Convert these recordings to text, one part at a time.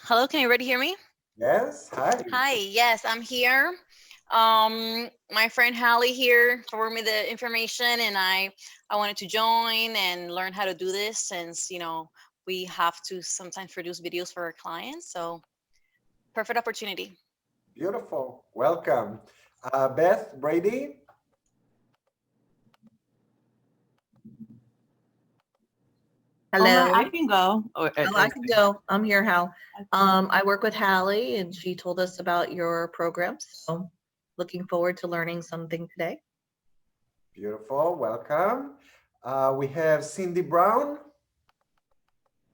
Hello, can you already hear me? Yes, hi. Hi, yes, I'm here. My friend Hallie here forwarded me the information, and I wanted to join and learn how to do this since we have to sometimes produce videos for our clients. So perfect opportunity. Beautiful. Welcome. Beth, Brady. Hello. I can go. Oh, I can go. I'm here, Hal. I work with Hallie, and she told us about your program. So, looking forward to learning something today. Beautiful. Welcome. We have Cindy Brown.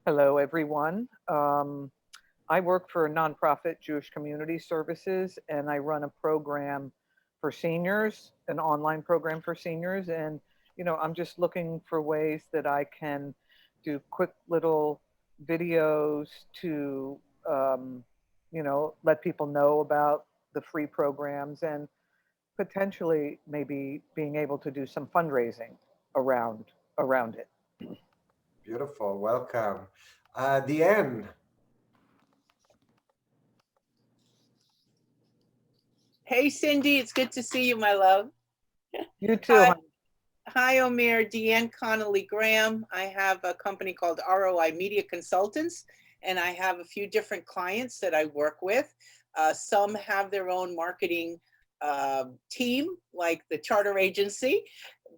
Hello, everyone. I work for a nonprofit, Jewish Community Services, and I run a program for seniors, an online program for seniors. And, I'm just looking for ways that I can do quick little videos to, let people know about the free programs and potentially maybe being able to do some fundraising around it. Beautiful. Welcome. Deanne. Hey, Cindy, it's good to see you, my love. You too. Hi, hi Omer, Deanne Connolly Graham. I have a company called ROI Media Consultants, and I have a few different clients that I work with. Some have their own marketing team, like the charter agency,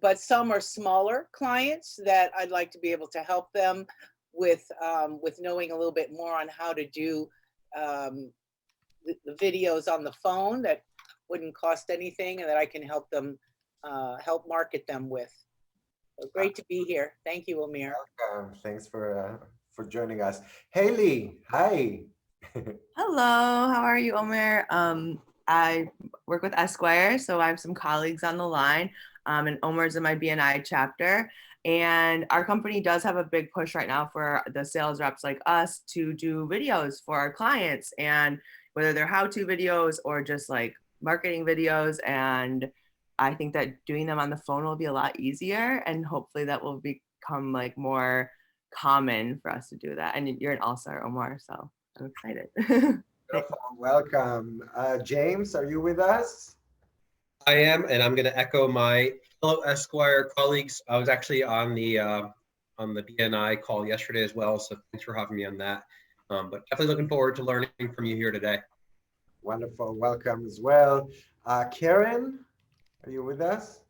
but some are smaller clients that I'd like to be able to help them with knowing a little bit more on how to do the videos on the phone that wouldn't cost anything, and that I can help them help market them with. So great to be here. Thank you, Omer. Welcome. Thanks for joining us. Haley, hi. Hello, how are you, Omer? I work with Esquire, so I have some colleagues on the line, and Omer's in my BNI chapter. And our company does have a big push right now for the sales reps like us to do videos for our clients, and whether they're how-to videos or just like marketing videos. And I think that doing them on the phone will be a lot easier, and hopefully that will become like more common for us to do that. And you're an all-star, Omar, so I'm excited. Welcome. James, are you with us? I am, and I'm going to echo my fellow Esquire colleagues. I was actually on the BNI call yesterday as well, so thanks for having me on that. But definitely looking forward to learning from you here today. Wonderful. Welcome as well. Karen, are you with us?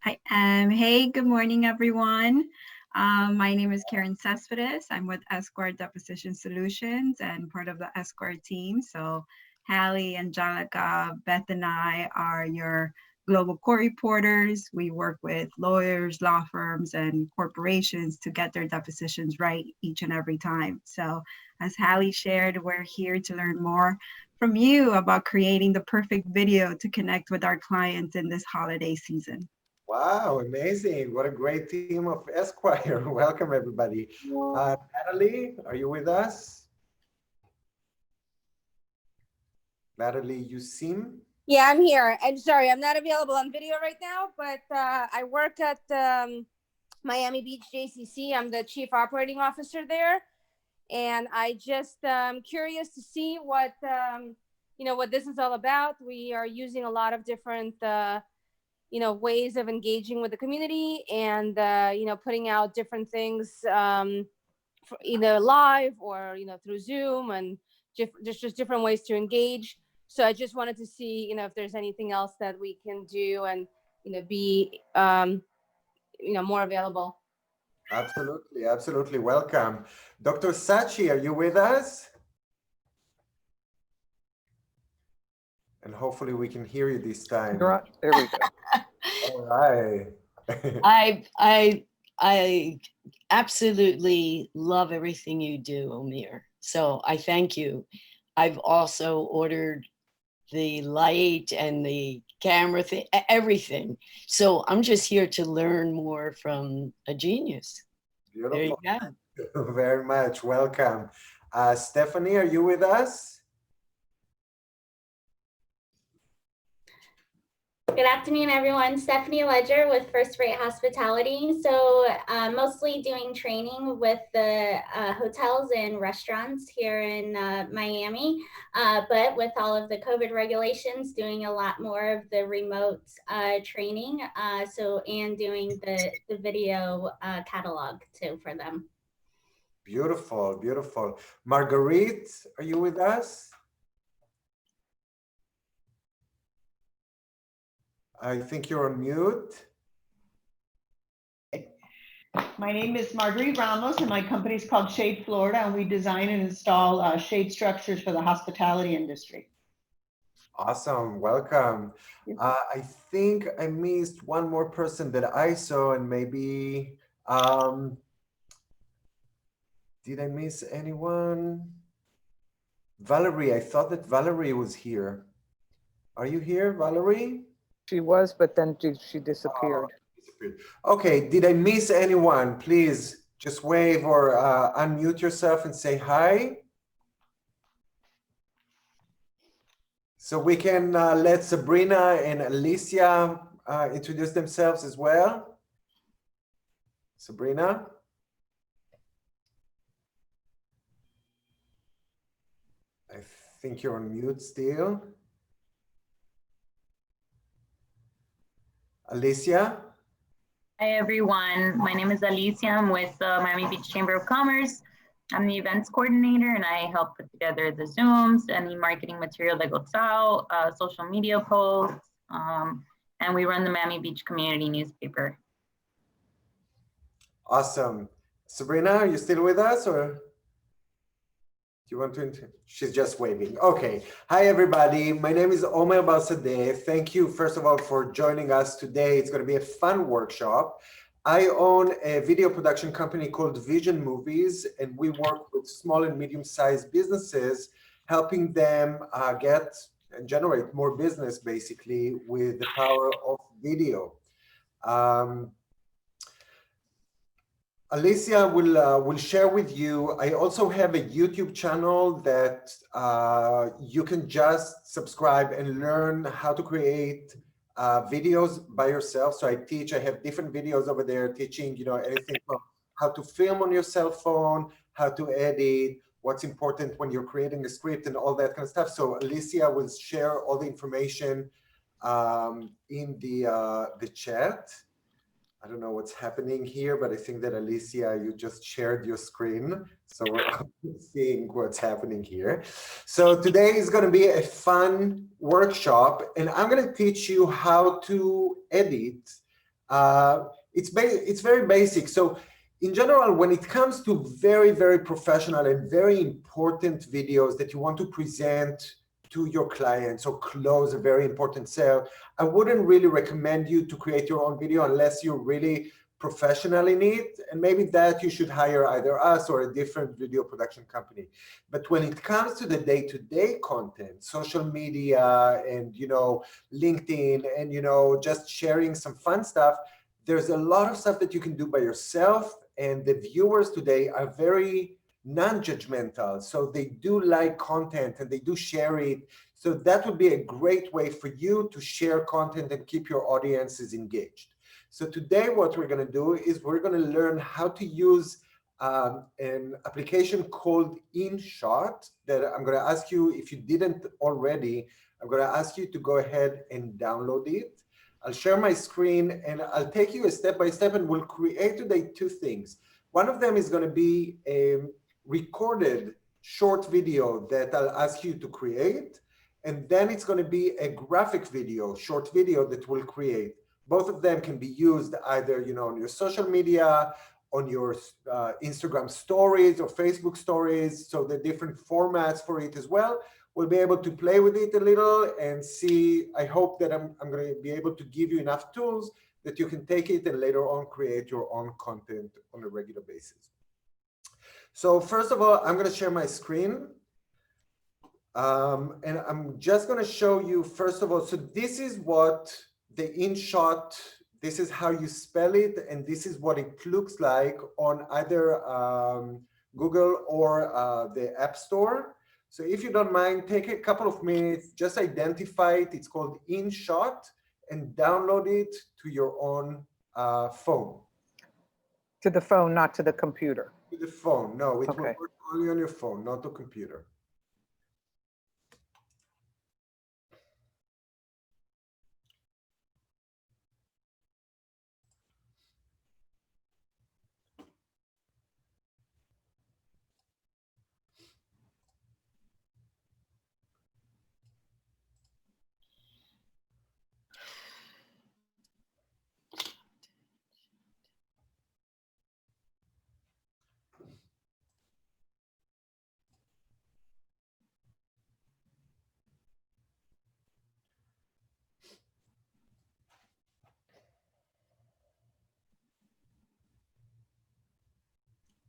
Hi, hey, good morning, everyone. My name is Karen Cespedes. I'm with Esquire Deposition Solutions and part of the Esquire team. So Hallie, Angelica, Beth, and I are your global court reporters. We work with lawyers, law firms, and corporations to get their depositions right each and every time. So as Hallie shared, we're here to learn more from you about creating the perfect video to connect with our clients in this holiday season. Wow, amazing. What a great team of Esquire. Welcome, everybody. Natalie, are you with us? Natalie, you seem? Yeah, I'm here. I'm sorry, I'm not available on video right now, but I work at Miami Beach JCC. I'm the chief operating officer there. And I just curious to see what, what this is all about. We are using a lot of different ways of engaging with the community and, putting out different things for either live or, through Zoom, and just different ways to engage. So I just wanted to see, if there's anything else that we can do and, be, more available. Absolutely, absolutely. Welcome. Dr. Sachi, are you with us? And hopefully we can hear you this time. You're on. There we go. All right. I absolutely love everything you do, Omer. So I thank you. I've also ordered the light and the camera thing, everything. So I'm just here to learn more from a genius. Beautiful. There you go. Thank you very much. Welcome. Stephanie, are you with us? Good afternoon, everyone. Stephanie Ledger with First Rate Hospitality. So mostly doing training with the hotels and restaurants here in Miami, but with all of the COVID regulations, doing a lot more of the remote training. And doing the video catalog too for them. Beautiful, beautiful. Marguerite, are you with us? I think you're on mute. My name is Marguerite Ramos, and my company is called Shade Florida, and we design and install shade structures for the hospitality industry. Awesome, welcome. I think I missed one more person that I saw, and maybe, did I miss anyone? Valerie, I thought that Valerie was here. Are you here, Valerie? She was, but then she disappeared. Okay, did I miss anyone? Please just wave or unmute yourself and say hi. So we can let Sabrina and Alicia introduce themselves as well. Sabrina? I think you're on mute still. Alicia? Hi, everyone. My name is Alicia. I'm with the Miami Beach Chamber of Commerce. I'm the events coordinator, and I help put together the Zooms, any marketing material that goes out, social media posts, and we run the Miami Beach community newspaper. Awesome. Sabrina, are you still with us, or do you want to? She's just waving. Okay. Hi, everybody. My name is Omer Balsadeh. Thank you, first of all, for joining us today. It's going to be a fun workshop. I own a video production company called Vision Movies, and we work with small and medium-sized businesses, helping them get and generate more business, basically, with the power of video. Alicia will share with you. I also have a YouTube channel that you can just subscribe and learn how to create videos by yourself. So I have different videos over there teaching, anything from how to film on your cell phone, how to edit, what's important when you're creating a script and all that kind of stuff. So Alicia will share all the information in the chat. I don't know what's happening here, but I think that Alicia, you just shared your screen. So we're seeing what's happening here. So today is going to be a fun workshop, and I'm going to teach you how to edit. It's very basic. So in general, when it comes to very, very professional and very important videos that you want to present to your clients or close a very important sale, I wouldn't really recommend you to create your own video unless you're really professional in it. And maybe that you should hire either us or a different video production company. But when it comes to the day-to-day content, social media and, LinkedIn and, just sharing some fun stuff, there's a lot of stuff that you can do by yourself. And the viewers today are very non-judgmental, so they do like content and they do share it. So that would be a great way for you to share content and keep your audiences engaged. So today what we're going to do is we're going to learn how to use an application called InShot that I'm going to ask you, if you didn't already, I'm going to ask you to go ahead and download it. I'll share my screen and I'll take you a step by step, and we'll create today two things. One of them is going to be a recorded short video that I'll ask you to create, and then it's going to be a graphic video, short video that we'll create. Both of them can be used either on your social media, on your Instagram stories or Facebook stories, so the different formats for it as well. We'll be able to play with it a little and see. I hope that I'm going to be able to give you enough tools that you can take it and later on create your own content on a regular basis. So first of all, I'm going to share my screen. And I'm just going to show you, first of all, so this is what the InShot, this is how you spell it, and this is what it looks like on either Google or the App Store. So if you don't mind, take a couple of minutes, just identify it. It's called InShot, and download it to your own phone. To the phone, not to the computer. To the phone. No, it will Okay. work only on your phone, not the computer.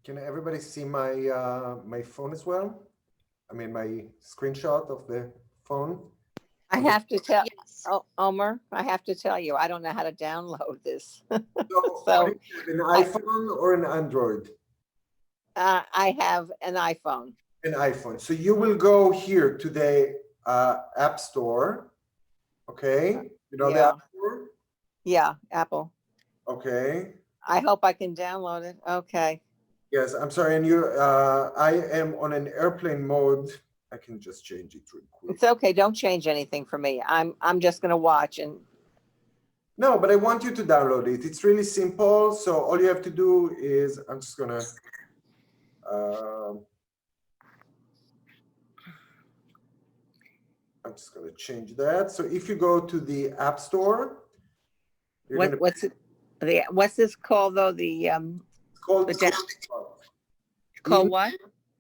Can everybody see my my phone as well? I mean, my screenshot of the phone. I have to tell Yes. Omer, I have to tell you, I don't know how to download this. So, So an iPhone or an Android? I have an iPhone. An iPhone. So you will go here to the App Store. Okay. You know the Yeah. App Store? Yeah, Apple. Okay. I hope I can download it. Okay. Yes, I'm sorry. And you, I am on an airplane mode. I can just change it real quick. It's okay. Don't change anything for me. I'm just gonna watch and No, but I want you to download it. It's really simple. So all you have to do is, I'm just gonna, change that. So if you go to the App Store, what's this called though? The it's called called what?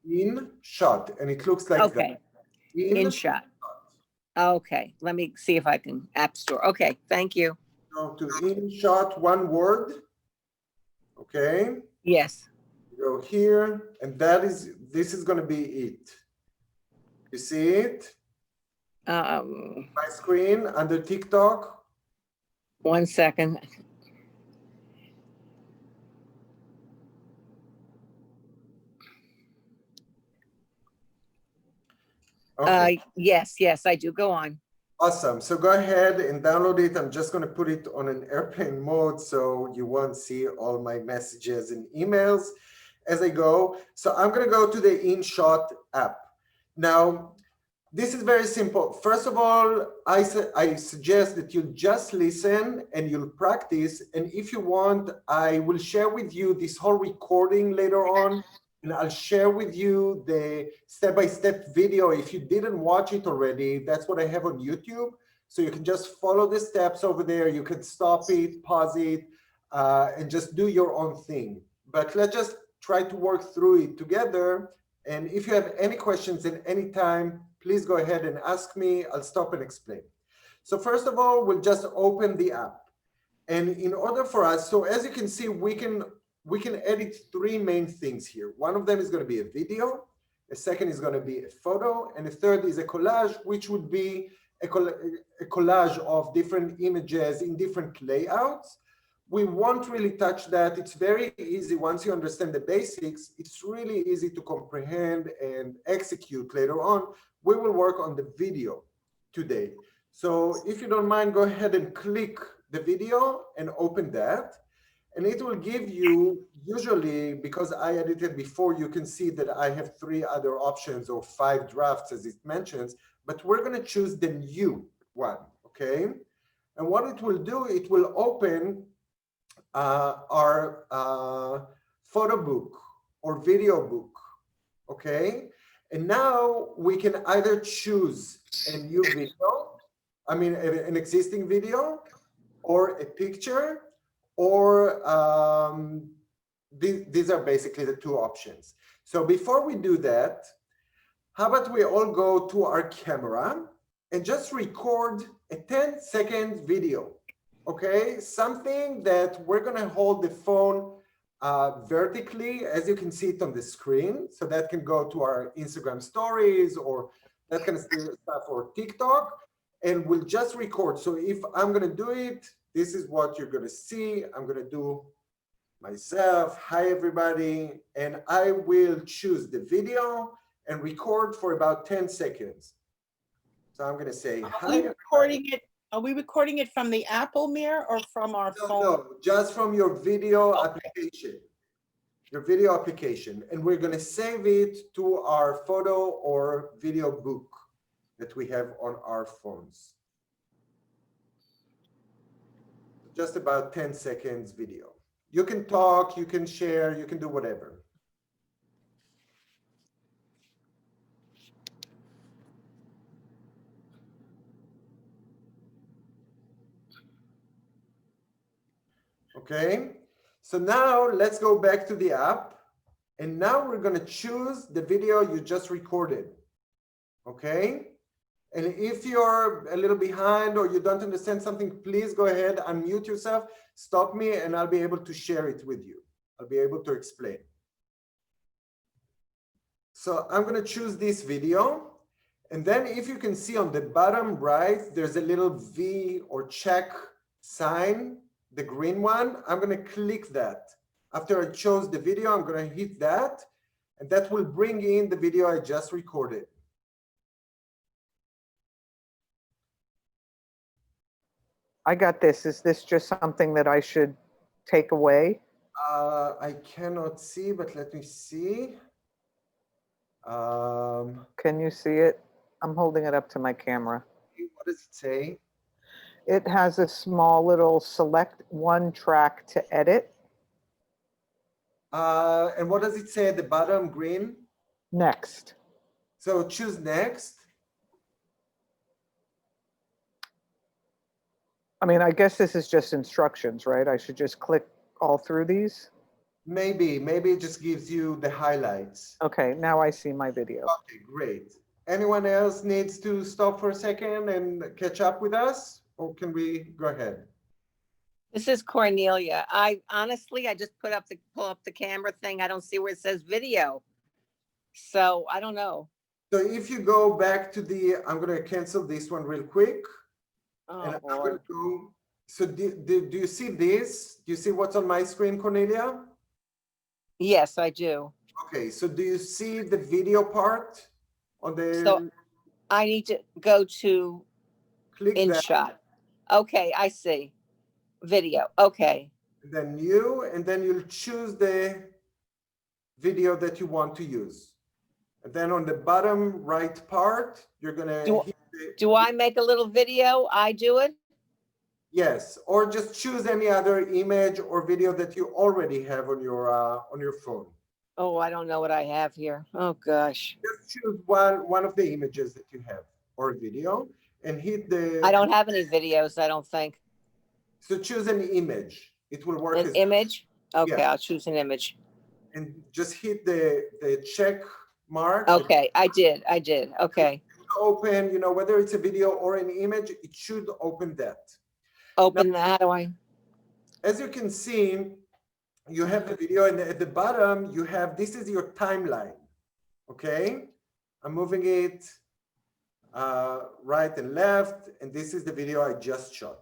InShot, and it looks like Okay. that. InShot. Okay. Let me see if I can App Store. Okay. Thank you. Go to InShot, one word. Okay. Yes. Go here, and this is going to be it. You see it? My screen under TikTok. 1 second. Okay. Yes, I do. Go on. Awesome. So go ahead and download it. I'm just going to put it on an airplane mode so you won't see all my messages and emails as I go. So I'm going to go to the InShot app. Now, this is very simple. First of all, I suggest that you just listen and you'll practice. And if you want, I will share with you this whole recording later on. And I'll share with you the step-by-step video. If you didn't watch it already, that's what I have on YouTube. So you can just follow the steps over there. You can stop it, pause it, and just do your own thing. But let's just try to work through it together. And if you have any questions at any time, please go ahead and ask me. I'll stop and explain. So first of all, we'll just open the app. And in order for us, so as you can see, we can edit three main things here. One of them is going to be a video. A second is going to be a photo. And a third is a collage, which would be a collage of different images in different layouts. We won't really touch that. It's very easy. Once you understand the basics, it's really easy to comprehend and execute later on. We will work on the video today. So if you don't mind, go ahead and click the video and open that. And it will give you, usually, because I edited before, you can see that I have 3 other options or 5 drafts as it mentions, but we're going to choose the new one, okay? And what it will do, it will open our photo book or video book, okay? And now we can either choose a new video, I mean, an existing video, or a picture, or these are basically the 2 options. So before we do that, how about we all go to our camera and just record a 10-second video, okay? Something that we're gonna hold the phone vertically, as you can see it on the screen. So that can go to our Instagram stories or that kind of stuff, or TikTok, and we'll just record. So if I'm gonna do it, this is what you're gonna see. I'm gonna do myself, hi everybody, and I will choose the video and record for about 10 seconds. So I'm gonna say, hi. Are you recording it Are we recording it from the Apple Mirror or from our phone? No, just from your video application. Your video application. And we're going to save it to our photo or video book that we have on our phones. Just about 10 seconds video. You can talk, you can share, you can do whatever. Okay, so now let's go back to the app. And now we're going to choose the video you just recorded. Okay, and if you're a little behind or you don't understand something, please go ahead, unmute yourself, stop me, and I'll be able to share it with you. I'll be able to explain. So I'm going to choose this video. And then if you can see on the bottom right, there's a little V or check sign, the green one. I'm going to click that. After I chose the video, I'm going to hit that. And that will bring in the video I just recorded. I got this. Is this just something that I should take away? I cannot see, but let me see. Can you see it? I'm holding it up to my camera. What does it say? It has a small little select one track to edit. And what does it say at the bottom, green? Next. So choose next. I mean, I guess this is just instructions, right? I should just click all through these? Maybe it just gives you the highlights. Okay, now I see my video. Okay, great. Anyone else needs to stop for a second and catch up with us? Or can we go ahead? This is Cornelia. I just pull up the camera thing. I don't see where it says video. So I don't know. So if you go back to the, I'm going to cancel this one real quick. Oh, and I'm boy. going to go. So do you see this? Do you see what's on my screen, Cornelia? Yes, I do. Okay, so do you see the video part on the? So I need to go to click InShot. Okay, I see. Video. Okay. Then you'll choose the video that you want to use. And then on the bottom right part, you're gonna do I make a little video? I do it? Yes, or just choose any other image or video that you already have on your phone. Oh, I don't know what I have here. Oh gosh. Just choose one of the images that you have or video and hit the. I don't have any videos, I don't think. So choose an image. It will work. An image? Okay, yeah. I'll choose an image. And just hit the check mark. Okay, I did. Okay. Open, whether it's a video or an image, it should open that. Open that. How do I? As you can see, you have the video, and at the bottom, you have, this is your timeline. Okay? I'm moving it right and left, and this is the video I just shot.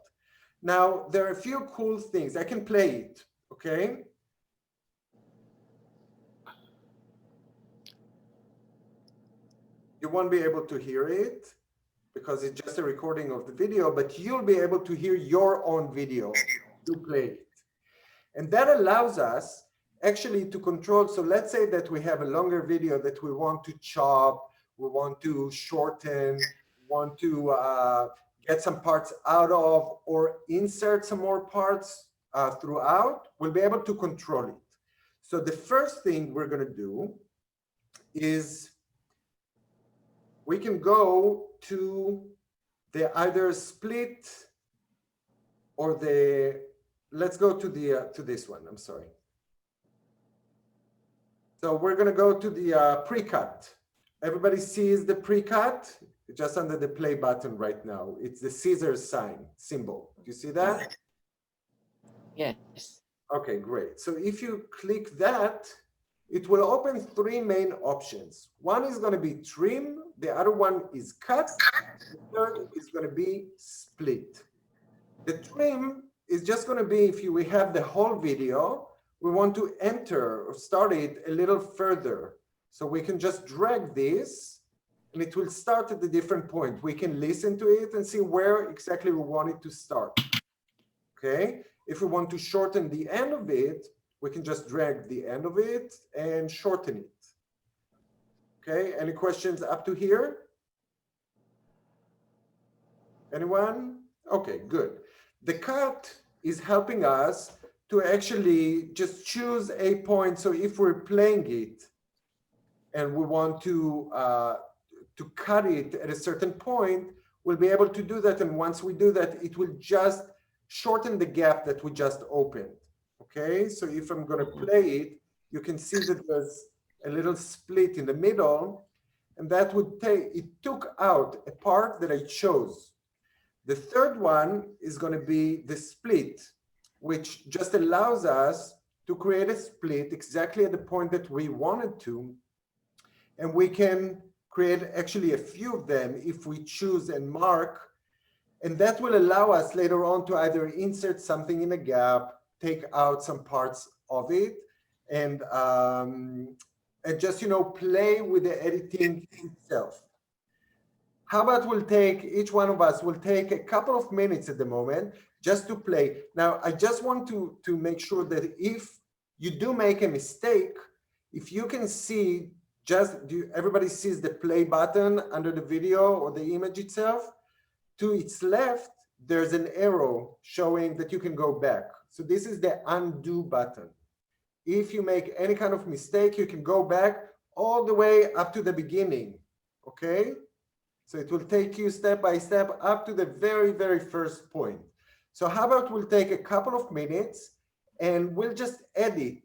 Now, there are a few cool things. I can play it, okay? You won't be able to hear it because it's just a recording of the video, but you'll be able to hear your own video to play it. And that allows us actually to control. So let's say that we have a longer video that we want to chop, we want to shorten, want to get some parts out of, or insert some more parts throughout, we'll be able to control it. So the first thing we're going to do is we can go to the either split or the, let's go to the to this one. I'm sorry. So we're going to go to the pre-cut. Everybody sees the pre-cut just under the play button right now. It's the scissors sign symbol. Do you see that? Yes. Okay, great. So if you click that, it will open three main options. One is going to be trim. The other one is cut. The third is going to be split. The trim is just going to be if we have the whole video, we want to enter or start it a little further. So we can just drag this and it will start at a different point. We can listen to it and see where exactly we want it to start. Okay, if we want to shorten the end of it, we can just drag the end of it and shorten it. Okay, any questions up to here? Anyone? Okay, good. The cut is helping us to actually just choose a point. So if we're playing it and we want to cut it at a certain point, we'll be able to do that. And once we do that, it will just shorten the gap that we just opened. Okay, so if I'm going to play it, you can see that there's a little split in the middle, and that would take, it took out a part that I chose. The third one is going to be the split, which just allows us to create a split exactly at the point that we wanted to. And we can create actually a few of them if we choose and mark. And that will allow us later on to either insert something in a gap, take out some parts of it, and just, you know, play with the editing itself. How about we'll take, each one of us will take a couple of minutes at the moment just to play. Now, I just want to make sure that if you do make a mistake, if you can see, everybody sees the play button under the video or the image itself. To its left, there's an arrow showing that you can go back. So this is the undo button. If you make any kind of mistake, you can go back all the way up to the beginning, okay? So it will take you step by step up to the very, very first point. So how about we'll take a couple of minutes and we'll just edit,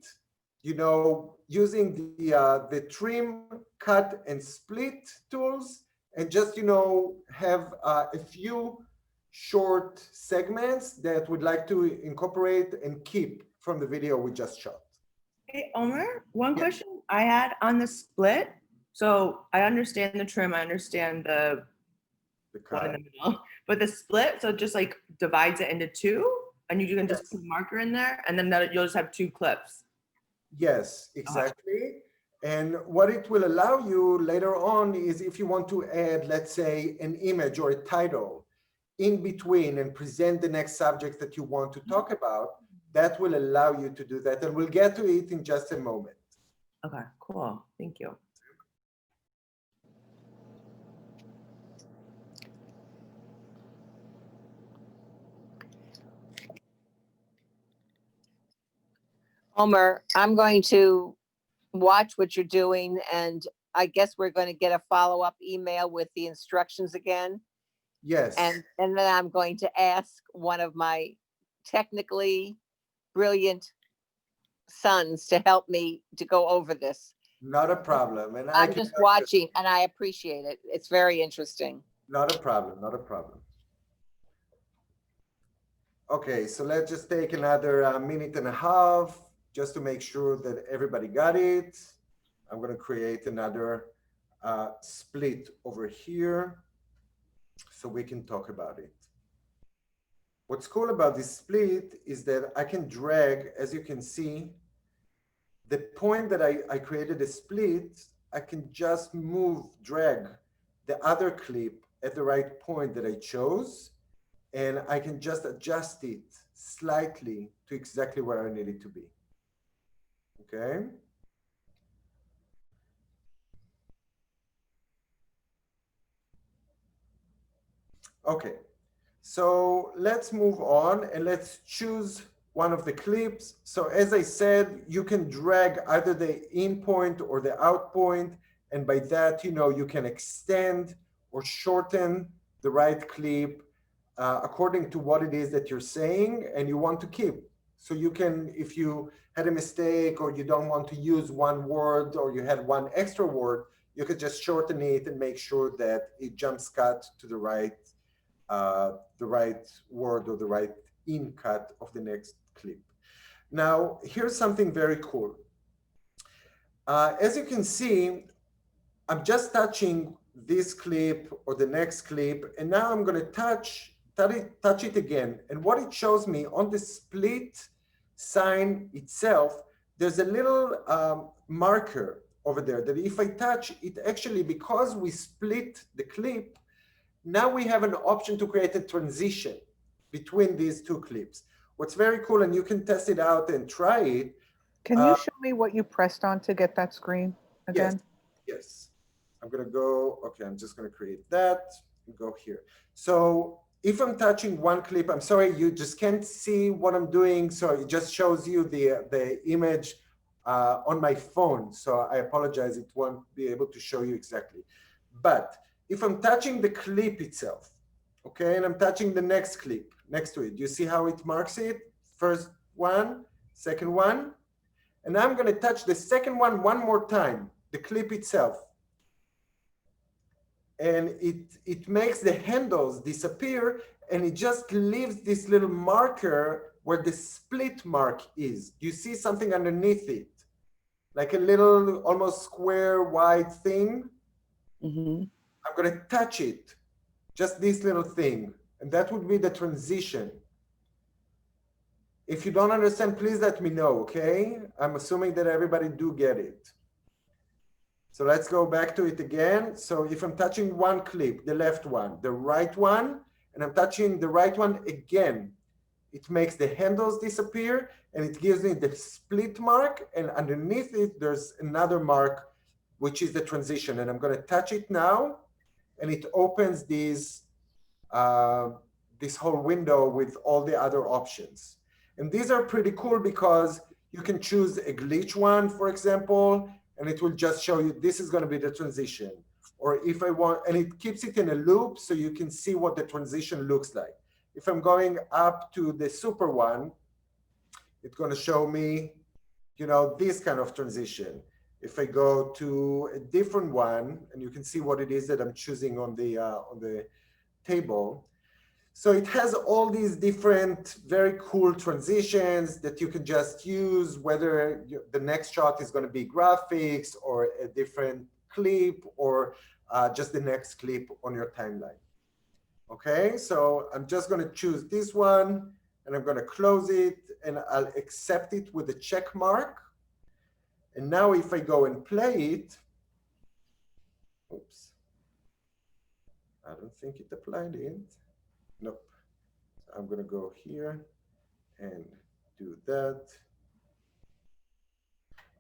you know, using the trim, cut, and split tools, and just, you know, have a few short segments that we'd like to incorporate and keep from the video we just shot. Hey, Omer, one question I had on the split. So I understand the trim, I understand the one in the middle, but the split, so it just like divides it into two, and you can just put a marker in there, and then you'll just have two clips. Yes, exactly. And what it will allow you later on is if you want to add, let's say, an image or a title in between and present the next subject that you want to talk about, that will allow you to do that. And we'll get to it in just a moment. Okay, cool. Thank you. Omer, I'm going to watch what you're doing, and I guess we're going to get a follow-up email with the instructions again. Yes. And then I'm going to ask one of my technically brilliant sons to help me to go over this. Not a problem. And I'm just watching, and I appreciate it. It's very interesting. Not a problem, not a problem. Okay, so let's just take another minute and a half just to make sure that everybody got it. I'm going to create another split over here so we can talk about it. What's cool about this split is that I can drag, as you can see, the point that I created a split, I can just drag the other clip at the right point that I chose, and I can just adjust it slightly to exactly where I need it to be. Okay. Okay, so let's move on and let's choose one of the clips. So as I said, you can drag either the in point or the out point, and by that, you know, you can extend or shorten the right clip according to what it is that you're saying and you want to keep. So you can, if you had a mistake or you don't want to use one word or you had one extra word, you could just shorten it and make sure that it jumps cut to the right word or the right in cut of the next clip. Now, here's something very cool. As you can see, I'm just touching this clip or the next clip, and now I'm going to touch it again. And what it shows me on the split sign itself, there's a little marker over there, that if I touch it, actually, because we split the clip, now we have an option to create a transition between these two clips. What's very cool, and you can test it out and try it. Can you show me what you pressed on to get that screen again? Yes. I'm gonna go, okay, I'm just gonna create that and go here. So if I'm touching one clip, I'm sorry, you just can't see what I'm doing. So it just shows you the image on my phone. So I apologize, it won't be able to show you exactly. But if I'm touching the clip itself, okay, and I'm touching the next clip next to it, you see how it marks it? First one, second one, and I'm gonna touch the second one more time, the clip itself. And it makes the handles disappear, and it just leaves this little marker where the split mark is. You see something underneath it, like a little almost square white thing. I'm gonna touch it, just this little thing, and that would be the transition. If you don't understand, please let me know, okay? I'm assuming that everybody do get it. So let's go back to it again. So if I'm touching one clip, the left one, the right one, and I'm touching the right one again, it makes the handles disappear, and it gives me the split mark, and underneath it, there's another mark, which is the transition. And I'm gonna touch it now, and it opens these, this whole window with all the other options. And these are pretty cool because you can choose a glitch one, for example, and it will just show you this is going to be the transition. Or if I want, and it keeps it in a loop so you can see what the transition looks like. If I'm going up to the super one, it's going to show me, you know, this kind of transition. If I go to a different one, and you can see what it is that I'm choosing on the table. So it has all these different very cool transitions that you can just use, whether the next shot is going to be graphics or a different clip or just the next clip on your timeline. Okay, so I'm just going to choose this one, and I'm going to close it, and I'll accept it with a check mark. And now if I go and play it, oops, I don't think it applied it. Nope. I'm going to go here and do that.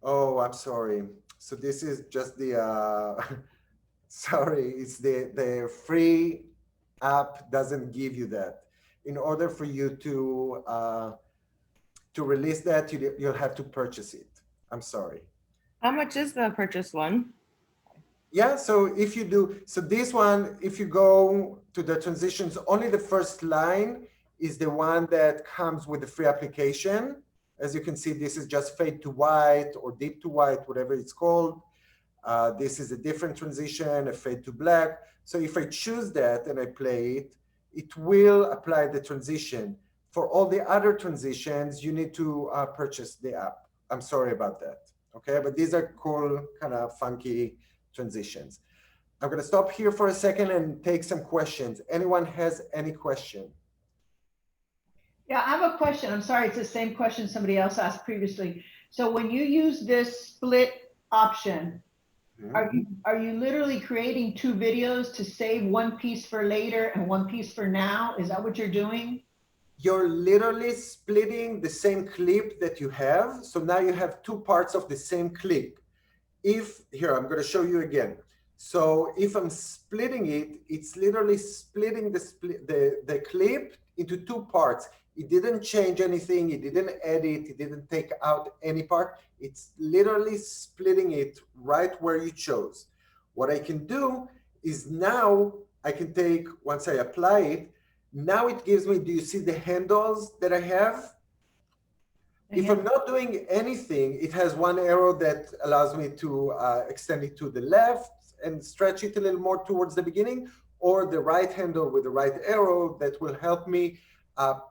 Oh, I'm sorry. So this is just the, sorry, it's the free app doesn't give you that. In order for you to release that, you'll have to purchase it. I'm sorry. How much is the purchase one? Yeah, so if you do, so this one, if you go to the transitions, only the first line is the one that comes with the free application. As you can see, this is just fade to white or deep to white, whatever it's called. This is a different transition, a fade to black. So if I choose that and I play it, it will apply the transition. For all the other transitions, you need to purchase the app. I'm sorry about that. Okay, but these are cool, kind of funky transitions. I'm going to stop here for a second and take some questions. Anyone has any question? Yeah, I have a question. I'm sorry, it's the same question somebody else asked previously. So when you use this split option, are you literally creating two videos to save one piece for later and one piece for now? Is that what you're doing? You're literally splitting the same clip that you have. So now you have two parts of the same clip. Here, I'm going to show you again. So if I'm splitting it, it's literally splitting the clip into two parts. It didn't change anything. It didn't edit. It didn't take out any part. It's literally splitting it right where you chose. What I can do is now I can take, once I apply it, now it gives me, do you see the handles that I have? If I'm not doing anything, it has one arrow that allows me to extend it to the left and stretch it a little more towards the beginning, or the right handle with the right arrow that will help me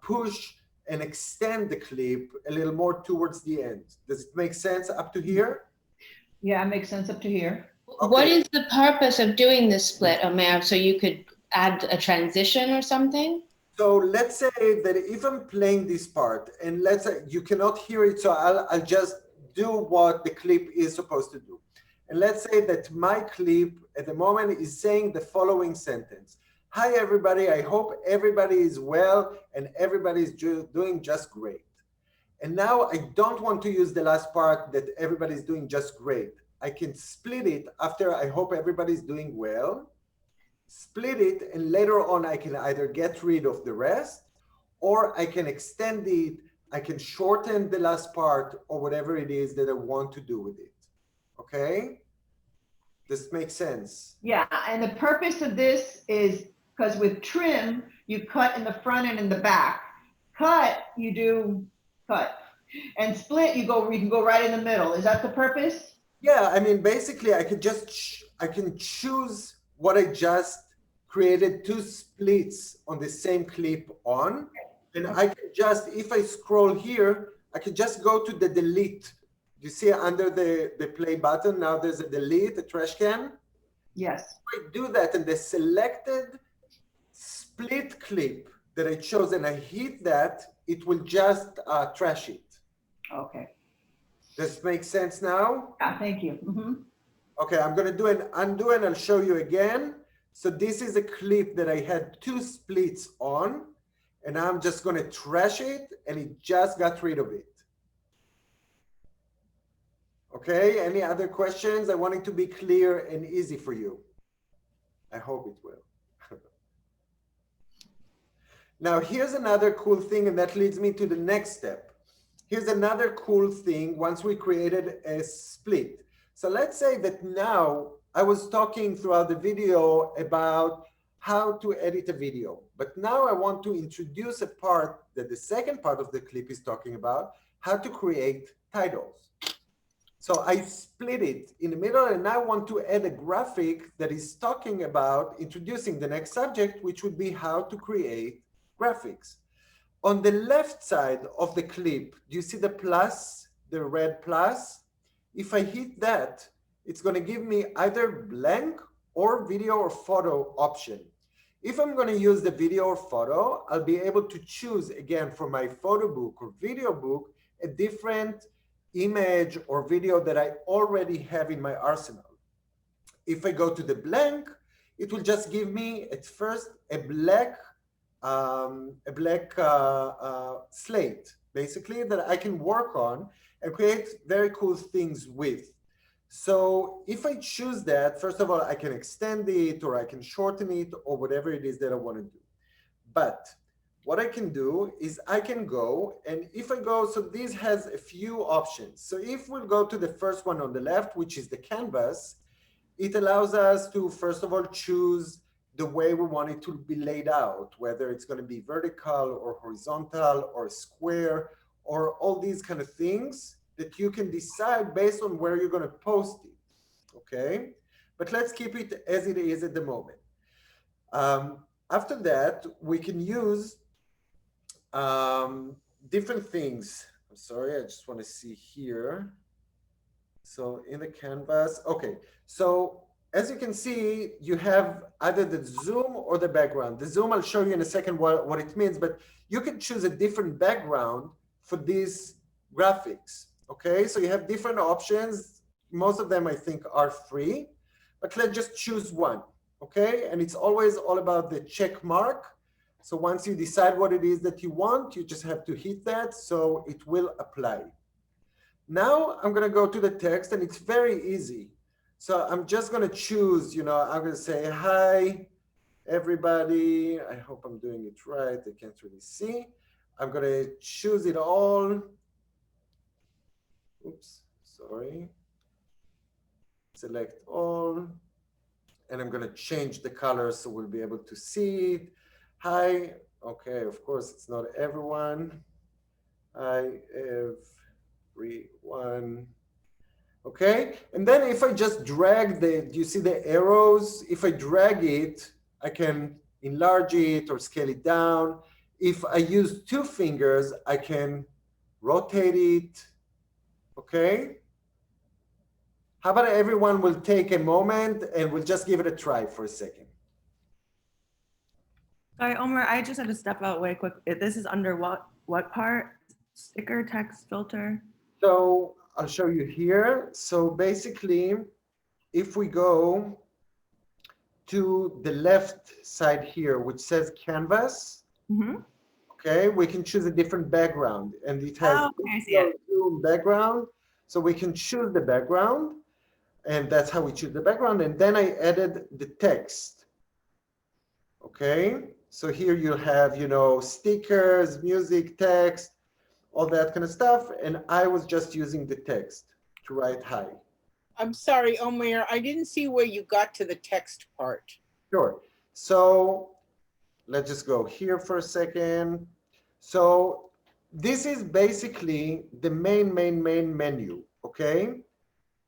push and extend the clip a little more towards the end. Does it make sense up to here? Yeah, it makes sense up to here. Okay. What is the purpose of doing this split, Omer? So you could add a transition or something? So let's say that if I'm playing this part, and let's say you cannot hear it, so I'll just do what the clip is supposed to do. And let's say that my clip at the moment is saying the following sentence. Hi, everybody. I hope everybody is well and everybody is doing just great. And now I don't want to use the last part that everybody is doing just great. I can split it after I hope everybody's doing well, split it, and later on I can either get rid of the rest or I can extend it, I can shorten the last part or whatever it is that I want to do with it. Okay? This makes sense. Yeah, and the purpose of this is because with trim, you cut in the front and in the back. Cut, you do cut. And split, you can go right in the middle. Is that the purpose? Yeah, I mean, basically I can choose what I just created, two splits on the same clip on. And I can just, if I scroll here, I can just go to the delete. You see under the play button, now there's a delete, a trash can. Yes. If I do that and the selected split clip that I chose and I hit that, it will just trash it. Okay. Does it make sense now? Yeah, thank you. Okay, I'm going to do an undo and I'll show you again. So this is a clip that I had two splits on, and I'm just going to trash it, and it just got rid of it. Okay, any other questions? I want it to be clear and easy for you. I hope it will. Now, here's another cool thing, and that leads me to the next step. Here's another cool thing once we created a split. So let's say that now I was talking throughout the video about how to edit a video, but now I want to introduce a part that the second part of the clip is talking about, how to create titles. So I split it in the middle, and I want to add a graphic that is talking about introducing the next subject, which would be how to create graphics. On the left side of the clip, do you see the plus, the red plus? If I hit that, it's going to give me either blank or video or photo option. If I'm going to use the video or photo, I'll be able to choose again from my photo book or video book a different image or video that I already have in my arsenal. If I go to the blank, it will just give me at first a blank slate, basically, that I can work on and create very cool things with. So if I choose that, first of all, I can extend it or I can shorten it or whatever it is that I want to do. But what I can do is I can go, and if I go, so this has a few options. So if we go to the first one on the left, which is the canvas, it allows us to, first of all, choose the way we want it to be laid out, whether it's going to be vertical or horizontal or square or all these kind of things that you can decide based on where you're going to post it, okay? But let's keep it as it is at the moment. After that, we can use different things. I'm sorry, I just want to see here. So in the canvas, okay. So as you can see, you have either the zoom or the background. The zoom, I'll show you in a second what it means, but you can choose a different background for these graphics, okay? So you have different options. Most of them, I think, are free, but let's just choose one, okay? And it's always all about the check mark. So once you decide what it is that you want, you just have to hit that, so it will apply. Now I'm gonna go to the text, and it's very easy. So I'm just gonna choose, I'm gonna say, hi, everybody. I hope I'm doing it right. I can't really see. I'm gonna choose it all. Oops, sorry. Select all. And I'm gonna change the color so we'll be able to see it. Hi, okay, of course it's not everyone. Hi, everyone. Okay, and then if I just drag do you see the arrows? If I drag it, I can enlarge it or scale it down. If I use two fingers, I can rotate it, okay? How about everyone will take a moment and we'll just give it a try for a second. Sorry, Omer, I just had to step out way quick. This is under what part? Sticker, text, filter? So I'll show you here. So basically, if we go to the left side here, which says canvas, okay, we can choose a different background, and it has Zoom background, so we can choose the background, and that's how we choose the background. And then I added the text. Okay, so here you have, you know, stickers, music, text, all that kind of stuff, and I was just using the text to write hi. I'm sorry, Omer, I didn't see where you got to the text part. Sure. So let's just go here for a second. So this is basically the main menu, okay?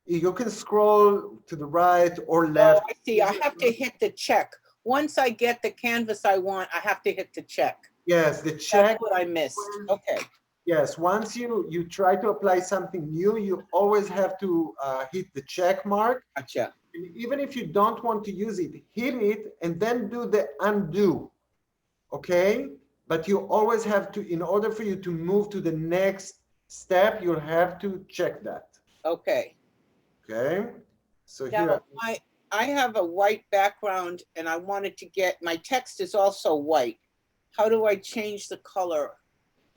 You can scroll to the right or left. Oh, I see. I have to hit the check. Once I get the canvas I want, I have to hit the check. Yes, the check. That's what I missed. Okay. Yes, once you try to apply something new, you always have to hit the check mark. Gotcha. And even if you don't want to use it, hit it and then do the undo, okay? But you always have to, in order for you to move to the next step, you'll have to check that. Okay. Okay, so Now, here. I have a white background and I wanted to get, my text is also white. How do I change the color?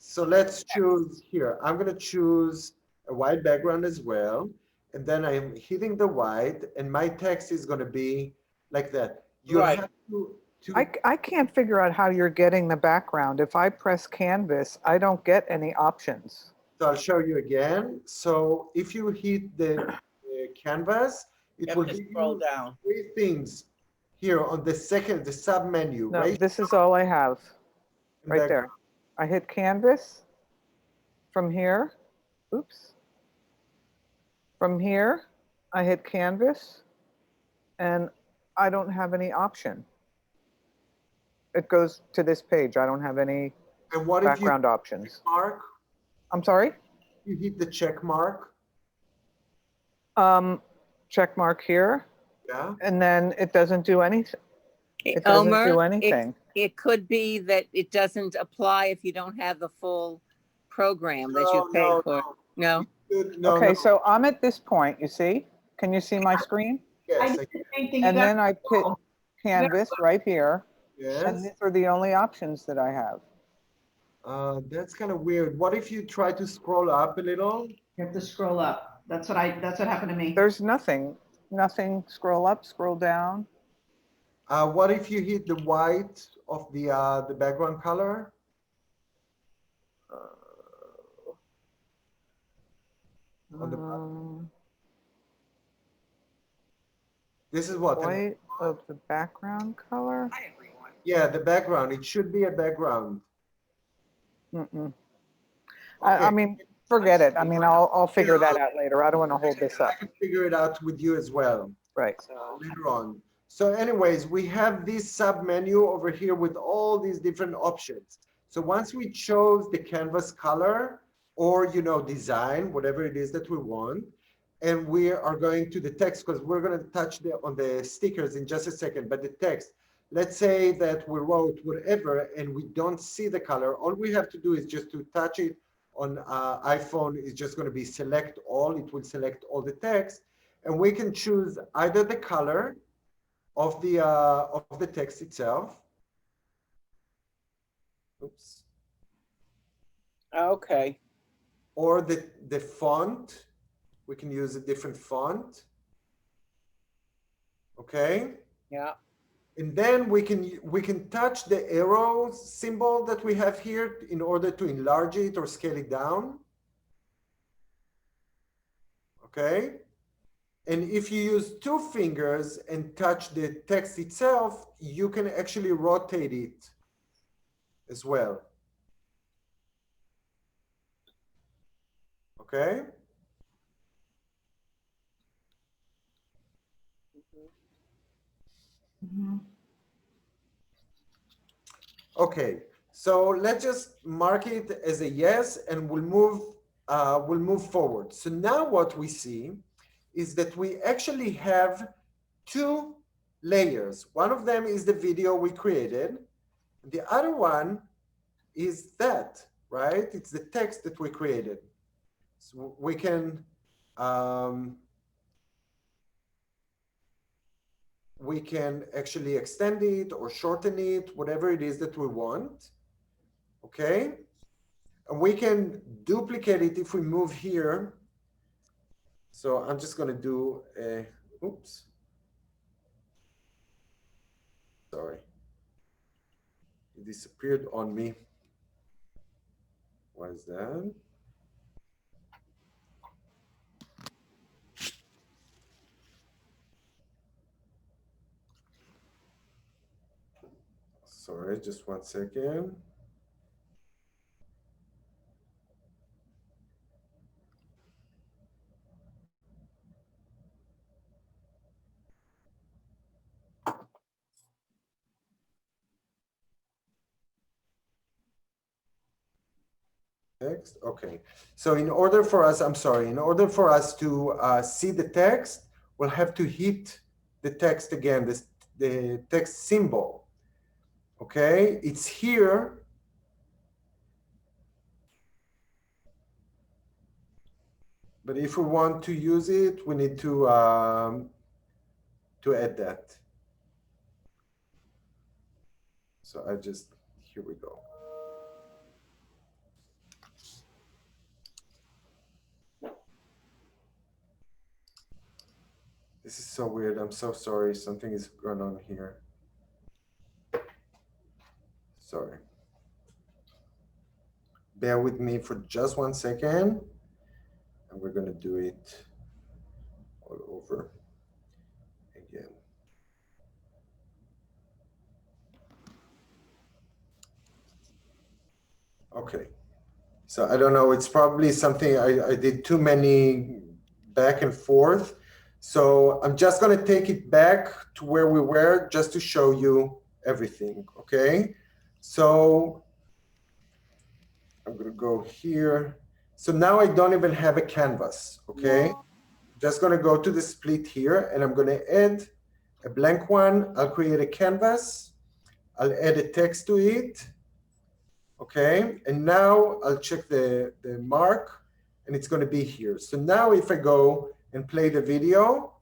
So let's choose here. I'm going to choose a white background as well. And then I'm hitting the white and my text is going to be like that. You have to I can't figure out how you're getting the background. If I press canvas, I don't get any options. So I'll show you again. So if you hit the canvas, it will give you down. three things here on the second, the sub menu. No, right? this is all I have right there. I hit canvas from here. Oops. From here, I hit canvas and I don't have any option. It goes to this page. I don't have any background options. Mark? I'm sorry? You hit the check mark. Check mark here. Yeah. And then it doesn't do anything. It doesn't do anything. It could be that it doesn't apply if you don't have the full program that you paid for. No? Okay, so I'm at this point, you see? Can you see my screen? Yes. And then I pick canvas right here. Yes. And these are the only options that I have. That's kind of weird. What if you try to scroll up a little? You have to scroll up. That's what happened to me. There's nothing. Scroll up, scroll down. What if you hit the white of the background color? On the bottom. This is what? White of the background color? Yeah, the background. It should be a background. Mm-mm. I mean, forget it. I mean, I'll figure that out later. I don't want to hold this up. I can figure it out with you as well. Right. Later on. So anyways, we have this sub menu over here with all these different options. So once we chose the canvas color or, you know, design, whatever it is that we want, and we are going to the text because we're going to touch on the stickers in just a second, but the text, let's say that we wrote whatever and we don't see the color. All we have to do is just to touch it on iPhone. It's just going to be select all. It will select all the text, and we can choose either the color of the text itself. Oops. Okay. Or the font. We can use a different font. Okay. Yeah. And then we can touch the arrow symbol that we have here in order to enlarge it or scale it down. Okay. And if you use two fingers and touch the text itself, you can actually rotate it as well. Okay. Okay, so let's just mark it as a yes, and we'll move forward. So now what we see is that we actually have two layers. One of them is the video we created. The other one is that, right? It's the text that we created. So we can we can actually extend it or shorten it, whatever it is that we want. Okay. And we can duplicate it if we move here. So I'm just going to do a, oops. Sorry. It disappeared on me. Why is that? Sorry, just 1 second. Text, okay. So in order for us, I'm sorry, in order for us to see the text, we'll have to hit the text again, the text symbol. Okay, it's here. But if we want to use it, we need to add that. So I just, here we go. This is so weird. I'm so sorry. Something is going on here. Sorry. Bear with me for just 1 second. And we're going to do it all over again. Okay. So I don't know. It's probably something I did too many back and forth. So I'm just going to take it back to where we were just to show you everything. Okay. So I'm going to go here. So now I don't even have a canvas. Okay. Just going to go to the split here and I'm going to add a blank one. I'll create a canvas. I'll add a text to it. Okay. And now I'll check the mark and it's going to be here. So now if I go and play the video,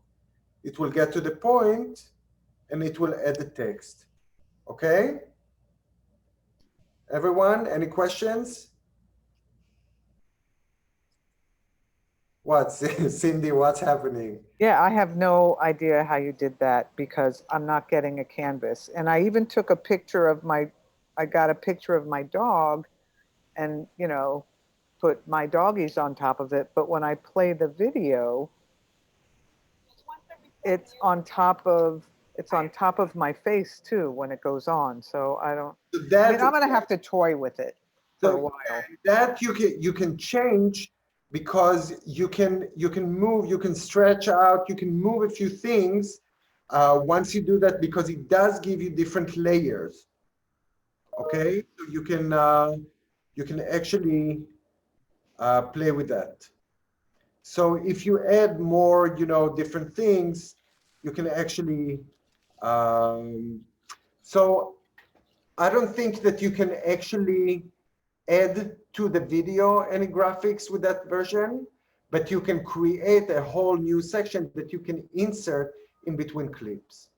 it will get to the point and it will add the text. Okay. Everyone, any questions? What, Cindy, what's happening? Yeah, I have no idea how you did that because I'm not getting a canvas. And I even took a picture of I got a picture of my dog and, you know, put my doggies on top of it. But when I play the video, it's on top of my face too when it goes on. So I don't, I mean, I'm going to have to toy with it for a while. That you can change because you can move, you can stretch out, you can move a few things once you do that because it does give you different layers. Okay, so you can actually play with that. So if you add more, you know, different things, you can actually. So I don't think that you can actually add to the video any graphics with that version, but you can create a whole new section that you can insert in between clips.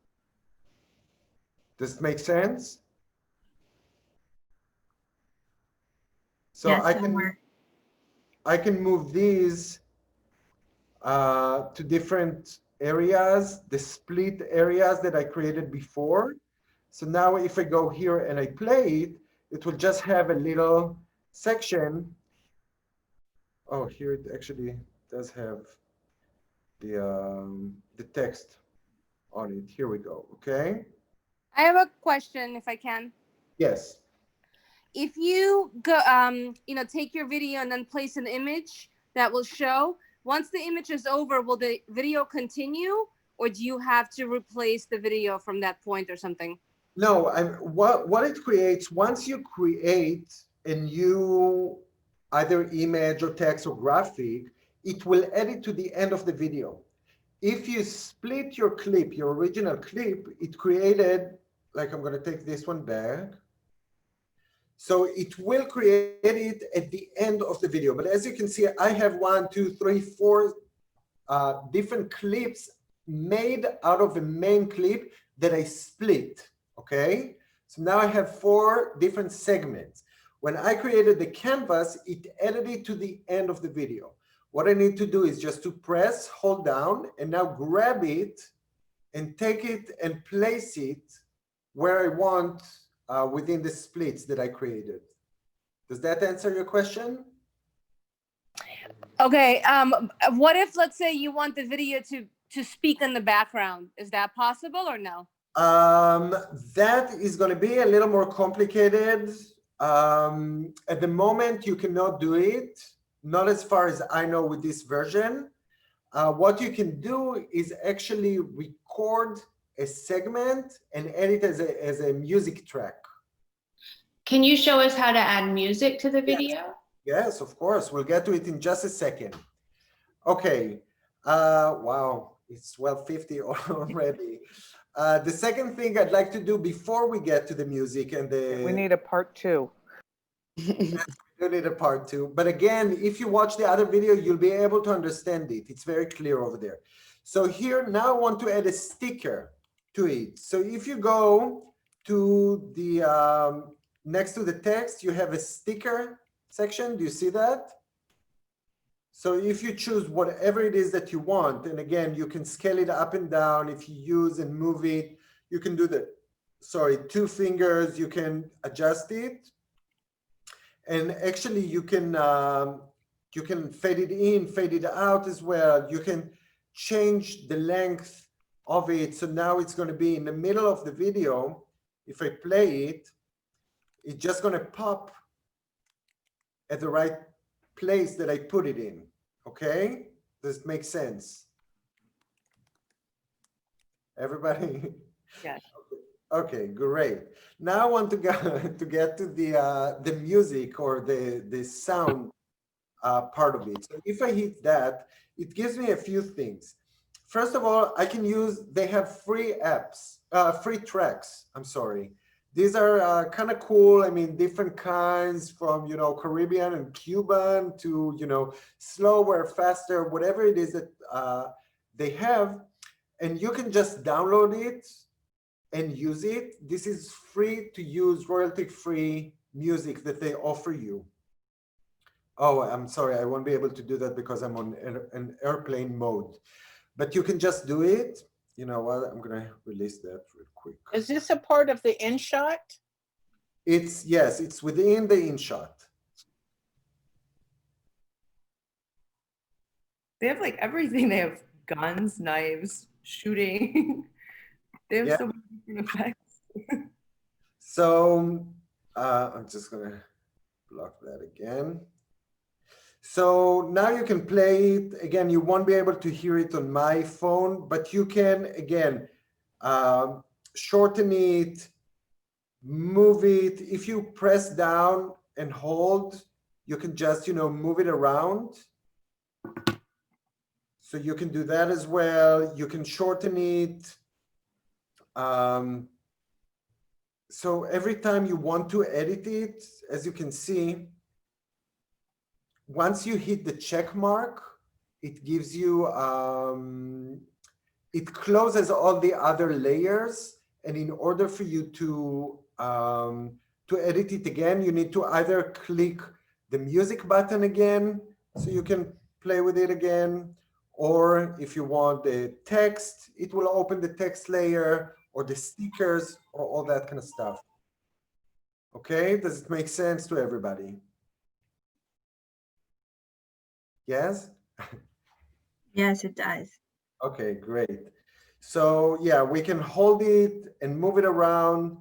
Does it make sense? So yes, I can move these to different areas, the split areas that I created before. So now if I go here and I play it, it will just have a little section. Oh, here it actually does have the text on it. Here we go. Okay. I have a question, if I can. Yes. If you go, you know, take your video and then place an image that will show. Once the image is over, will the video continue, or do you have to replace the video from that point or something? No, what it creates, once you create a new either image or text or graphic, it will add it to the end of the video. If you split your clip, your original clip, it created, like I'm going to take this one back. So it will create it at the end of the video. But as you can see, I have 1, 2, 3, 4 different clips made out of a main clip that I split, okay? So now I have 4 different segments. When I created the canvas, it added it to the end of the video. What I need to do is just to press, hold down, and now grab it and take it and place it where I want within the splits that I created. Does that answer your question? Okay. What if, let's say, you want the video to speak in the background? Is that possible or no? That is going to be a little more complicated. At the moment, you cannot do it, not as far as I know with this version. What you can do is actually record a segment and add it as a music track. Can you show us how to add music to the video? Yes, of course. We'll get to it in just a second. Okay. Wow, it's 12:50 already. The second thing I'd like to do before we get to the music and the... We need a part 2. Yes, we do need a part 2. But again, if you watch the other video, you'll be able to understand it. It's very clear over there. So here, now I want to add a sticker to it. So if you go to the, next to the text, you have a sticker section. Do you see that? So if you choose whatever it is that you want, and again, you can scale it up and down. If you use and move it, you can do the, 2 fingers, you can adjust it. And actually you can fade it in, fade it out as well. You can change the length of it. So now it's going to be in the middle of the video. If I play it, it's just going to pop at the right place that I put it in. Okay? Does it make sense? Everybody? Yes. Okay, great. Now I want to get to the music or the sound part of it. So if I hit that, it gives me a few things. First of all, I can use, they have free apps, free tracks, I'm sorry. These are kind of cool. I mean, different kinds from, you know, Caribbean and Cuban to, you know, slower, faster, whatever it is that they have. And you can just download it and use it. This is free to use, royalty-free music that they offer you. Oh, I'm sorry, I won't be able to do that because I'm on an airplane mode. But you can just do it. You know what? I'm gonna release that real quick. Is this a part of the InShot? It's, yes, it's within the InShot. They have like everything. They have guns, knives, shooting. They have so many different effects. So I'm just gonna block that again. So now you can play it again. You won't be able to hear it on my phone, but you can again shorten it, move it. If you press down and hold, you can just, you know, move it around. So you can do that as well. You can shorten it. So every time you want to edit it, as you can see, once you hit the check mark, it gives you, it closes all the other layers. And in order for you to edit it again, you need to either click the music button again, so you can play with it again. Or if you want the text, it will open the text layer or the stickers or all that kind of stuff. Okay, does it make sense to everybody? Yes? Yes, it does. Okay, great. So yeah, we can hold it and move it around.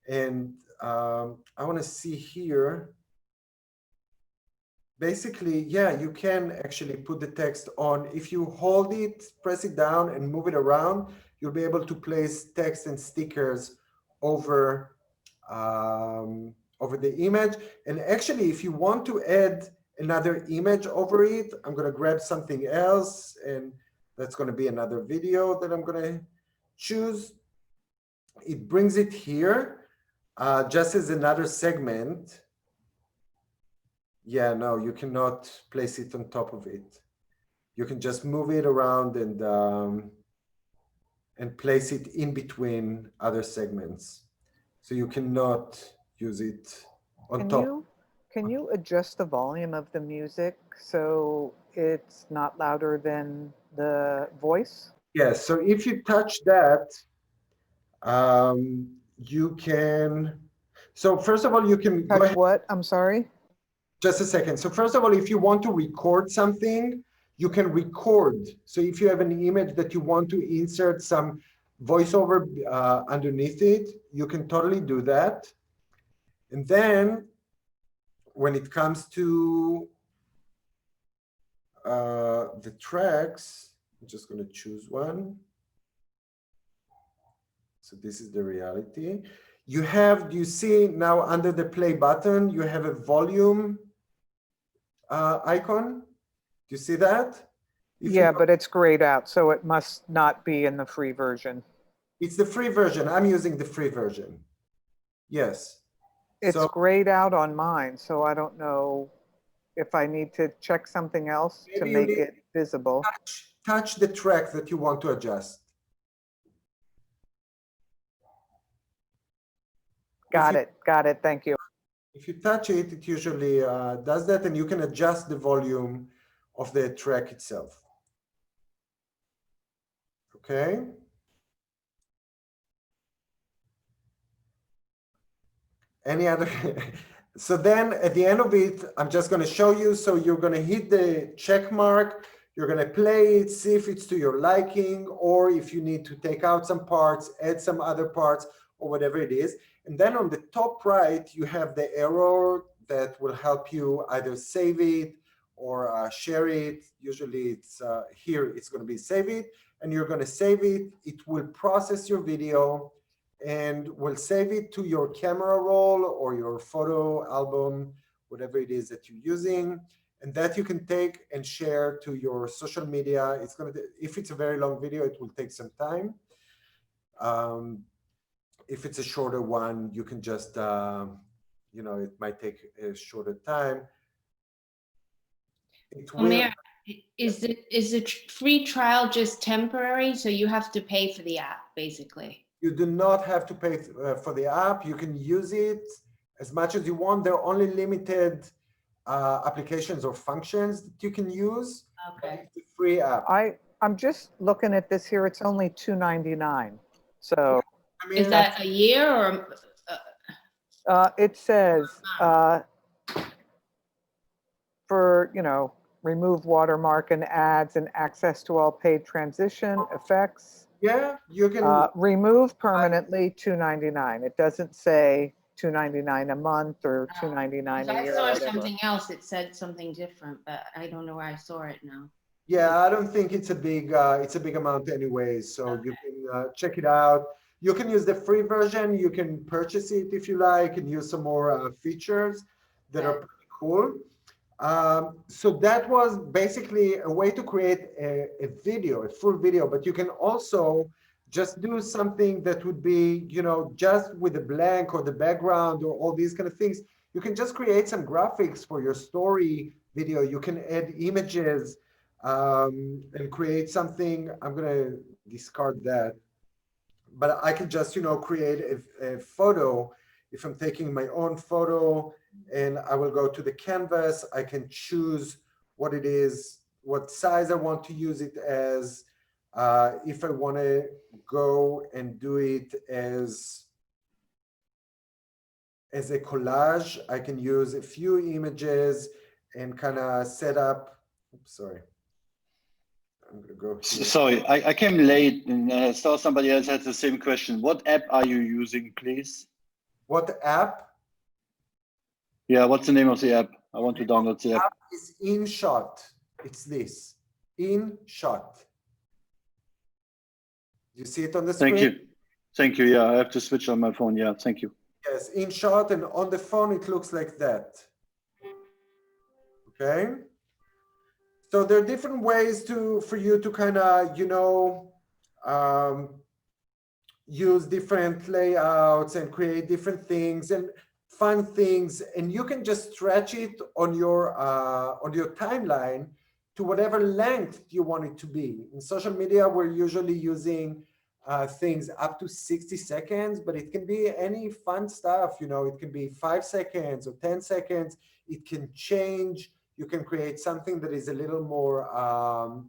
And I want to see here. Basically, yeah, you can actually put the text on. If you hold it, press it down and move it around, you'll be able to place text and stickers over, over the image. And actually, if you want to add another image over it, I'm going to grab something else, and that's going to be another video that I'm going to choose. It brings it here just as another segment. Yeah, no, you cannot place it on top of it. You can just move it around and and place it in between other segments. So you cannot use it on top. Can you adjust the volume of the music so it's not louder than the voice? Yes, so if you touch that, you can, so first of all, you can go Touch ahead. what? I'm sorry? Just a second. So first of all, if you want to record something, you can record. So if you have an image that you want to insert some voiceover underneath it, you can totally do that. And then when it comes to the tracks, I'm just going to choose one. So this is the reality. You have, do you see now under the play button, you have a volume icon? Do you see that? Yeah, but it's grayed out, so it must not be in the free version. It's the free version. I'm using the free version. Yes. It's grayed out on mine, so I don't know if I need to check something else to make it visible. Touch the track that you want to adjust. Got it. Thank you. If you touch it, it usually does that, and you can adjust the volume of the track itself. Okay. Any other? So then at the end of it, I'm just going to show you. So you're going to hit the check mark. You're going to play it, see if it's to your liking, or if you need to take out some parts, add some other parts, or whatever it is. And then on the top right, you have the arrow that will help you either save it or share it. Usually it's here, it's going to be save it, and you're going to save it. It will process your video and will save it to your camera roll or your photo album, whatever it is that you're using. And that you can take and share to your social media. It's going to, if it's a very long video, it will take some time. If it's a shorter one, you can just, you know, it might take a shorter time. Omer, is the free trial just temporary? So you have to pay for the app, basically. You do not have to pay for the app. You can use it as much as you want. There are only limited applications or functions that you can use. Okay. It's a free app. I'm just looking at this here. It's only $2.99. So I mean, is that a year or? It says for, you know, remove watermark and ads and access to all paid transition effects. Yeah, you can remove permanently $2.99. It doesn't say $2.99 a month or $2.99 a year. I saw or whatever. something else. It said something different, but I don't know where I saw it now. Yeah, I don't think it's a big amount anyway. So you can check it out. You can use the free version. You can purchase it if you like and use some more features that are pretty cool. So that was basically a way to create a video, a full video, but you can also just do something that would be, you know, just with the blank or the background or all these kind of things. You can just create some graphics for your story video. You can add images and create something. I'm going to discard that, but I can just, you know, create a photo. If I'm taking my own photo and I will go to the canvas, I can choose what it is, what size I want to use it as. If I want to go and do it as a collage, I can use a few images and kind of set up. Oops, sorry. I'm gonna go here. Sorry, I came late and I saw somebody else had the same question. What app are you using, please? What app? Yeah, what's the name of the app? I want to download the app. Is InShot. It's this. InShot. You see it on the screen? Thank you. Thank you. Yeah, I have to switch on my phone. Yeah, thank you. Yes, InShot, and on the phone it looks like that. Okay. So there are different ways for you to kind of, you know, use different layouts and create different things and fun things, and you can just stretch it on your timeline to whatever length you want it to be. In social media, we're usually using things up to 60 seconds, but it can be any fun stuff. You know, it can be 5 seconds or 10 seconds. It can change. You can create something that is a little more, a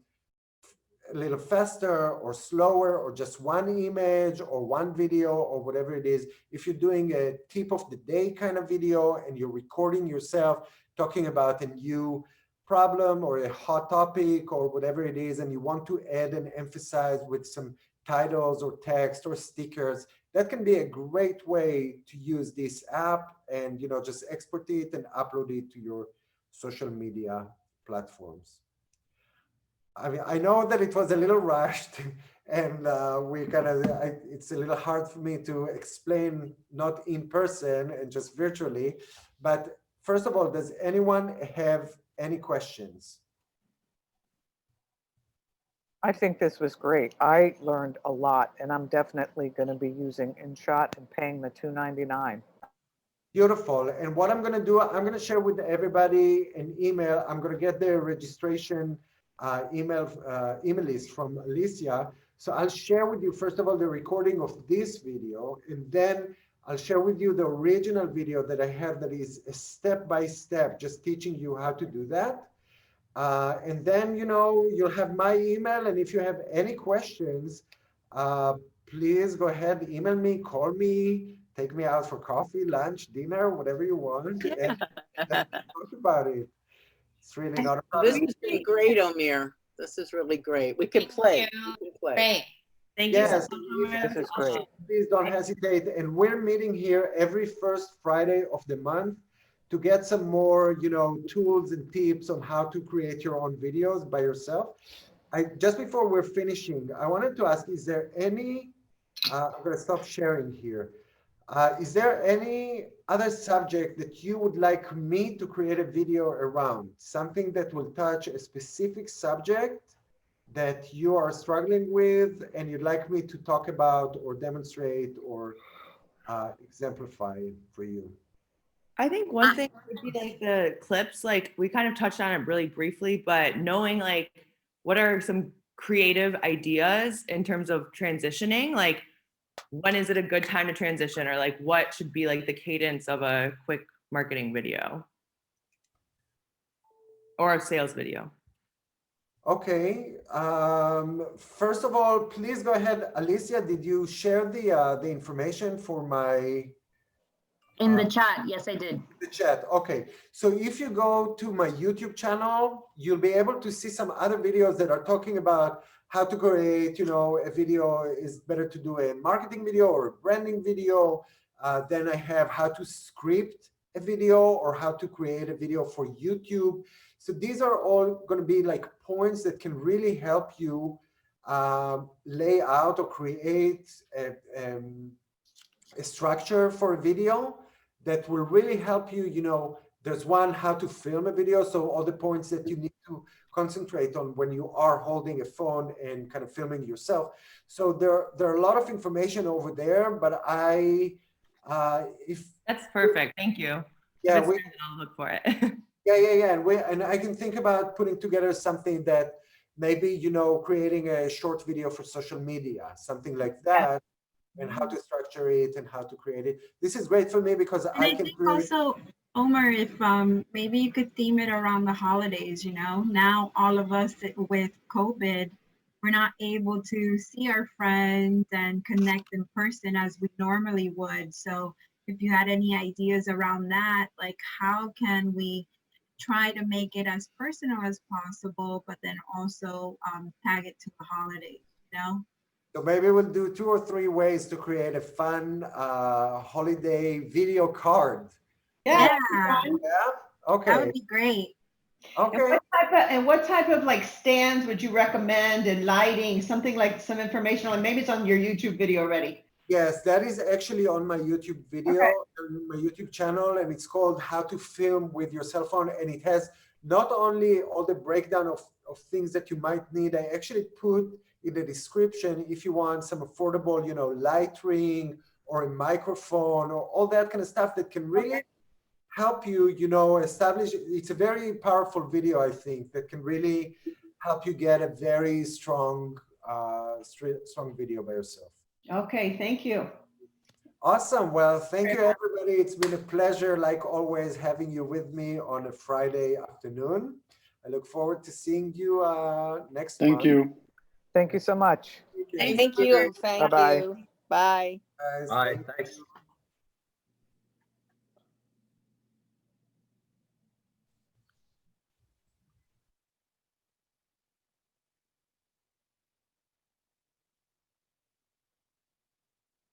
little faster or slower, or just one image or one video or whatever it is. If you're doing a tip of the day kind of video and you're recording yourself talking about a new problem or a hot topic or whatever it is, and you want to add and emphasize with some titles or text or stickers, that can be a great way to use this app and, you know, just export it and upload it to your social media platforms. I mean, I know that it was a little rushed and it's a little hard for me to explain, not in person and just virtually, but first of all, does anyone have any questions? I think this was great. I learned a lot, and I'm definitely going to be using InShot and paying the $2.99. Beautiful. And what I'm going to do, I'm going to share with everybody an email. I'm going to get the registration email list from Alicia. So I'll share with you, first of all, the recording of this video, and then I'll share with you the original video that I have that is a step-by-step, just teaching you how to do that. And then, you know, you'll have my email. And if you have any questions, please go ahead, email me, call me, take me out for coffee, lunch, dinner, whatever you want, and let's talk about it. It's really not a problem. This has been great, Omer. This is really great. We can play. We can play. Great. Thank Yes, you so much. This is great. Please don't hesitate. And we're meeting here every first Friday of the month to get some more, you know, tools and tips on how to create your own videos by yourself. Just before we're finishing, I wanted to ask, is there any, I'm going to stop sharing here. Is there any other subject that you would like me to create a video around? Something that will touch a specific subject that you are struggling with and you'd like me to talk about or demonstrate or exemplify for you? I think one thing would be like the clips, like we kind of touched on it really briefly, but knowing like what are some creative ideas in terms of transitioning, like when is it a good time to transition, or like what should be like the cadence of a quick marketing video or a sales video? Okay. First of all, please go ahead. Alicia, did you share the information for my... In the chat, yes, I did. The chat, okay. So if you go to my YouTube channel, you'll be able to see some other videos that are talking about how to create, you know, a video. Is better to do a marketing video or a branding video. Then I have how to script a video or how to create a video for YouTube. So these are all going to be like points that can really help you lay out or create a structure for a video that will really help you. You know, there's one, how to film a video. So all the points that you need to concentrate on when you are holding a phone and kind of filming yourself. So there are a lot of information over there, but if that's perfect, thank you. Yeah, I'll look for it. Yeah. And I can think about putting together something that maybe, you know, creating a short video for social media, something like that. And how to structure it and how to create it. This is great for me because I can think also, Omer, if maybe you could theme it around the holidays, you know, now all of us with COVID, we're not able to see our friends and connect in person as we normally would. So if you had any ideas around that, like how can we try to make it as personal as possible, but then also tag it to the holidays, you know? So maybe we'll do 2 or 3 ways to create a fun holiday video card. Yeah. Okay. That would be great. Okay. And what type of like stands would you recommend, and lighting, something like some information on, maybe it's on your YouTube video already. Yes, that is actually on my YouTube video, on my YouTube channel, and it's called How to Film with Your Cell Phone. And it has not only all the breakdown of things that you might need, I actually put in the description if you want some affordable, you know, light ring or a microphone or all that kind of stuff that can really help you, you know, establish. It's a very powerful video, I think, that can really help you get a very strong strong video by yourself. Okay, thank you. Awesome. Well, thank you, everybody. It's been a pleasure, like always, having you with me on a Friday afternoon. I look forward to seeing you next month. Thank you. Thank you so much. Thank you. Thank Bye-bye. you. Bye. Guys, Bye. thank Thanks. you.